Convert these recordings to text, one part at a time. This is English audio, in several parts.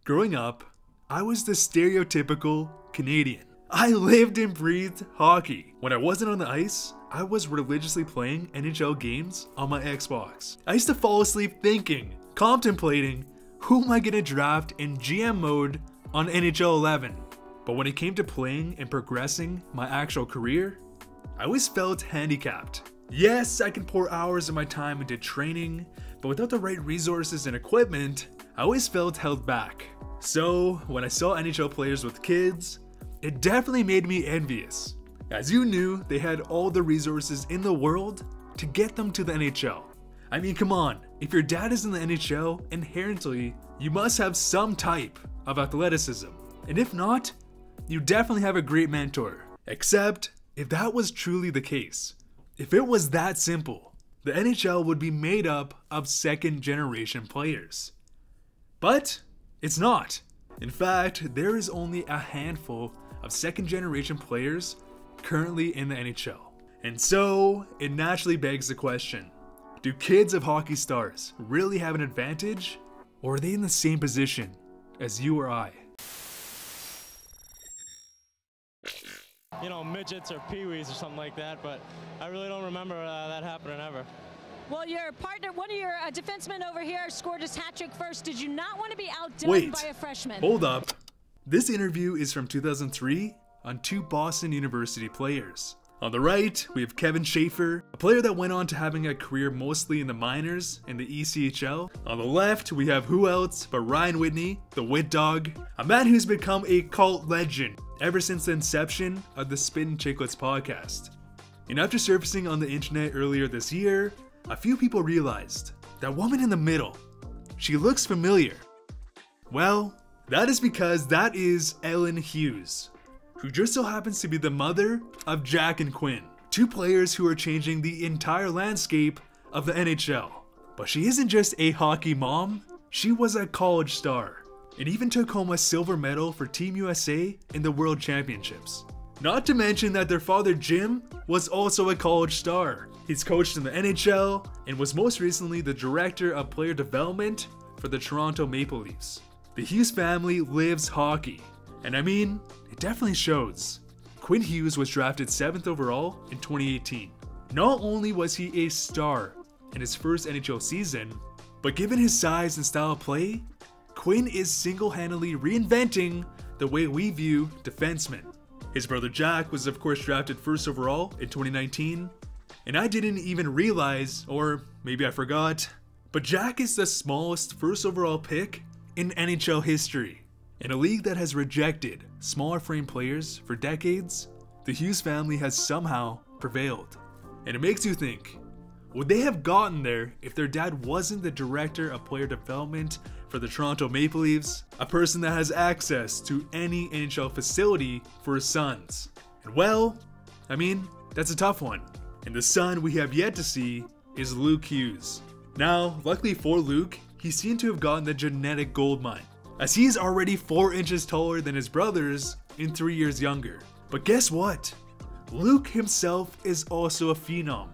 Growing up, I was the stereotypical Canadian. I lived and breathed hockey. When I wasn't on the ice, I was religiously playing NHL games on my Xbox. I used to fall asleep thinking, contemplating, who am I gonna draft in GM mode on NHL 11? But when it came to playing and progressing my actual career, I always felt handicapped. Yes, I can pour hours of my time into training, but without the right resources and equipment, I always felt held back. So when I saw NHL players with kids, it definitely made me envious. As you knew, they had all the resources in the world to get them to the NHL. I mean, come on, if your dad is in the NHL, inherently, you must have some type of athleticism. And if not, you definitely have a great mentor. Except, if that was truly the case, if it was that simple, the NHL would be made up of second generation players. But it's not. In fact, there is only a handful of second generation players currently in the NHL. And so, it naturally begs the question, do kids of hockey stars really have an advantage? Or are they in the same position as you or I? You know, midgets or peewees or something like that, but I really don't remember that happening ever. Well, your partner, one of your defensemen over here scored his hat trick first. Did you not want to be outdone by a freshman? Hold up. This interview is from 2003 on two Boston University players. On the right, we have Kevin Schaefer, a player that went on to having a career mostly in the minors and the ECHL. On the left, we have who else but Ryan Whitney, the Wit Dog, a man who's become a cult legend ever since the inception of the Spittin' Chicklets podcast. And after surfacing on the internet earlier this year, a few people realized that woman in the middle, she looks familiar. Well, that is because that is Ellen Hughes, who just so happens to be the mother of Jack and Quinn, two players who are changing the entire landscape of the NHL. But she isn't just a hockey mom, she was a college star, and even took home a silver medal for Team USA in the World Championships. Not to mention that their father Jim was also a college star. He's coached in the NHL and was most recently the director of player development for the Toronto Maple Leafs. The Hughes family lives hockey, and I mean, it definitely shows. Quinn Hughes was drafted 7th overall in 2018. Not only was he a star in his first NHL season, but given his size and style of play, Quinn is single-handedly reinventing the way we view defensemen. His brother Jack was of course drafted 1st overall in 2019, and I didn't even realize, or maybe I forgot, but Jack is the smallest 1st overall pick in NHL history. In a league that has rejected smaller frame players for decades, the Hughes family has somehow prevailed. And it makes you think, would they have gotten there if their dad wasn't the director of player development for the Toronto Maple Leafs, a person that has access to any NHL facility for his sons? And well, I mean, that's a tough one. And the son we have yet to see is Luke Hughes. Now, luckily for Luke, he seemed to have gotten the genetic goldmine, as he's already 4 inches taller than his brothers and 3 years younger. But guess what? Luke himself is also a phenom.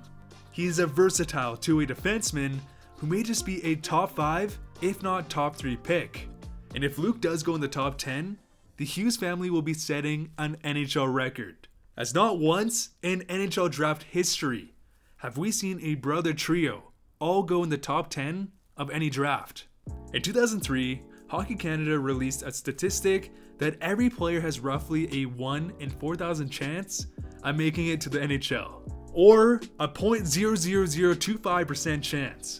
He's a versatile two-way defenseman who may just be a top 5, if not top 3 pick. And if Luke does go in the top 10, the Hughes family will be setting an NHL record, as not once in NHL draft history have we seen a brother trio all go in the top 10 of any draft. In 2003, Hockey Canada released a statistic that every player has roughly a 1 in 4,000 chance of making it to the NHL, or a 0.00025% chance.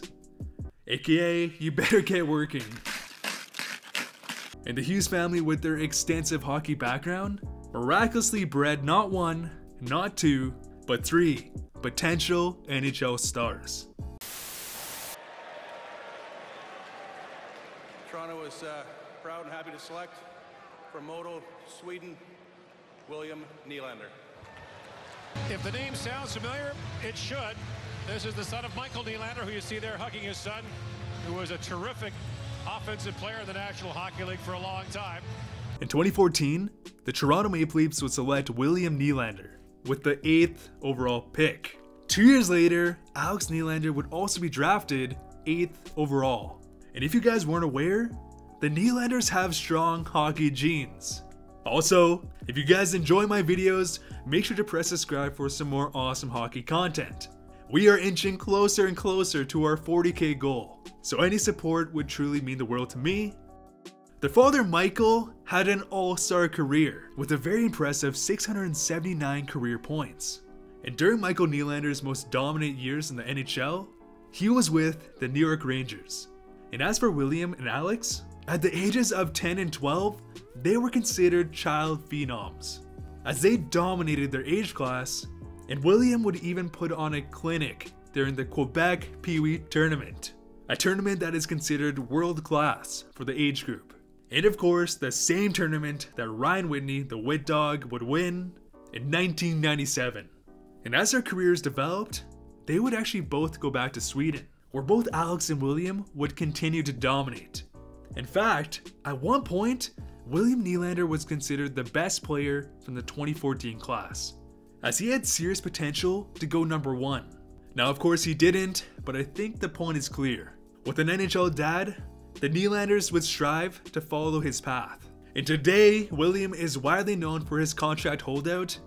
AKA, you better get working. And the Hughes family, with their extensive hockey background, miraculously bred not 1, not 2, but 3 potential NHL stars. Toronto is proud and happy to select from Modo, Sweden, William Nylander. If the name sounds familiar, it should. This is the son of Michael Nylander, who you see there hugging his son, who was a terrific offensive player in the National Hockey League for a long time. In 2014, the Toronto Maple Leafs would select William Nylander with the 8th overall pick. 2 years later, Alex Nylander would also be drafted 8th overall. And if you guys weren't aware, the Nylanders have strong hockey genes. Also, if you guys enjoy my videos, make sure to press subscribe for some more awesome hockey content. We are inching closer and closer to our 40K goal, so any support would truly mean the world to me. Their father Michael had an all-star career with a very impressive 679 career points. And during Michael Nylander's most dominant years in the NHL, he was with the New York Rangers. And as for William and Alex, at the ages of 10 and 12, they were considered child phenoms, as they dominated their age class, and William would even put on a clinic during the Quebec Pee Wee tournament, a tournament that is considered world class for the age group. And of course, the same tournament that Ryan Whitney, the Wit Dog, would win in 1997. And as their careers developed, they would actually both go back to Sweden, where both Alex and William would continue to dominate. In fact, at one point, William Nylander was considered the best player from the 2014 class, as he had serious potential to go #1. Now of course he didn't, but I think the point is clear. With an NHL dad, the Nylanders would strive to follow his path. And today, William is widely known for his contract holdout,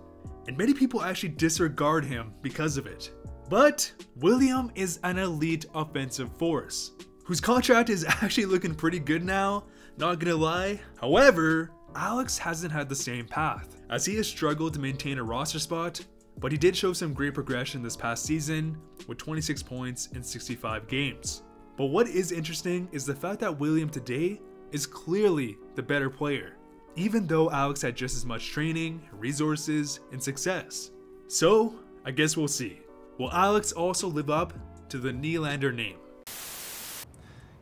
and many people actually disregard him because of it. But William is an elite offensive force, whose contract is actually looking pretty good now, not gonna lie. However, Alex hasn't had the same path, as he has struggled to maintain a roster spot, but he did show some great progression this past season with 26 points in 65 games. But what is interesting is the fact that William today is clearly the better player, even though Alex had just as much training, resources, and success. So, I guess we'll see. Will Alex also live up to the Nylander name?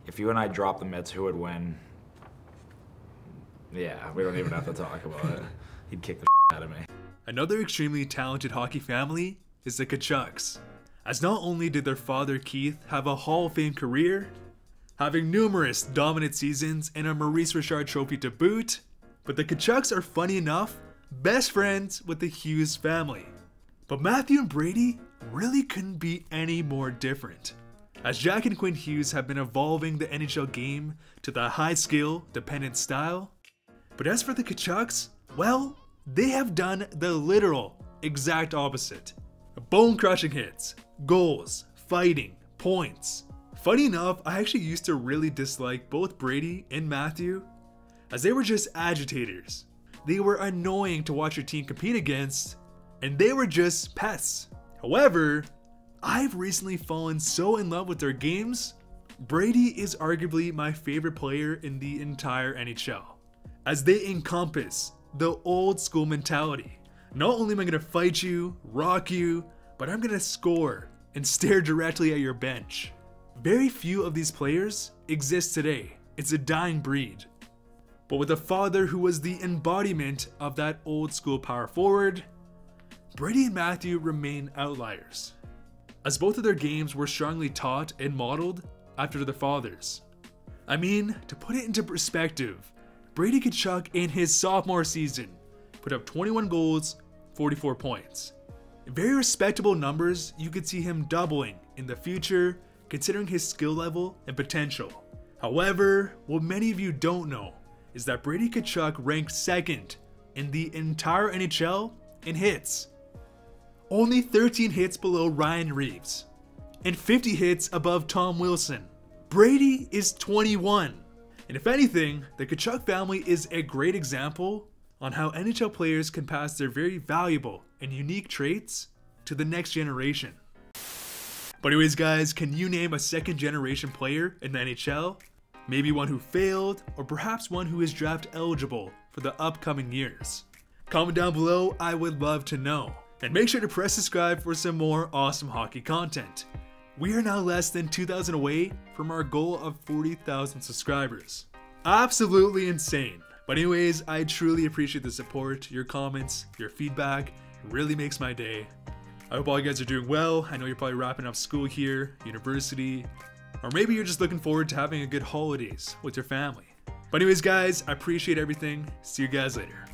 If you and I dropped the Mets, who would win? Yeah, we don't even have to talk about it. He'd kick the out of me. Another extremely talented hockey family is the Tkachuks, as not only did their father Keith have a Hall of Fame career, having numerous dominant seasons and a Maurice Richard trophy to boot, but the Tkachuks are, funny enough, best friends with the Hughes family. But Matthew and Brady really couldn't be any more different, as Jack and Quinn Hughes have been evolving the NHL game to the high skill, dependent style. But as for the Tkachuks, well, they have done the literal exact opposite. Bone-crushing hits, goals, fighting, points. Funny enough, I actually used to really dislike both Brady and Matthew, as they were just agitators. They were annoying to watch your team compete against, and they were just pests. However, I've recently fallen so in love with their games. Brady is arguably my favorite player in the entire NHL, as they encompass the old school mentality. Not only am I gonna fight you, rock you, but I'm gonna score and stare directly at your bench. Very few of these players exist today. It's a dying breed. But with a father who was the embodiment of that old school power forward, Brady and Matthew remain outliers, as both of their games were strongly taught and modeled after their fathers. I mean, to put it into perspective, Brady Tkachuk in his sophomore season put up 21 goals, 44 points. Very respectable numbers you could see him doubling in the future, considering his skill level and potential. However, what many of you don't know is that Brady Tkachuk ranked second in the entire NHL in hits. Only 13 hits below Ryan Reeves, and 50 hits above Tom Wilson. Brady is 21. And if anything, the Tkachuk family is a great example on how NHL players can pass their very valuable and unique traits to the next generation. But anyways guys, can you name a second generation player in the NHL? Maybe one who failed, or perhaps one who is draft eligible for the upcoming years? Comment down below, I would love to know. And make sure to press subscribe for some more awesome hockey content. We are now less than 2,000 away from our goal of 40,000 subscribers. Absolutely insane. But anyways, I truly appreciate the support, your comments, your feedback. It really makes my day. I hope all you guys are doing well. I know you're probably wrapping up school here, university, or maybe you're just looking forward to having a good holidays with your family. But anyways guys, I appreciate everything. See you guys later.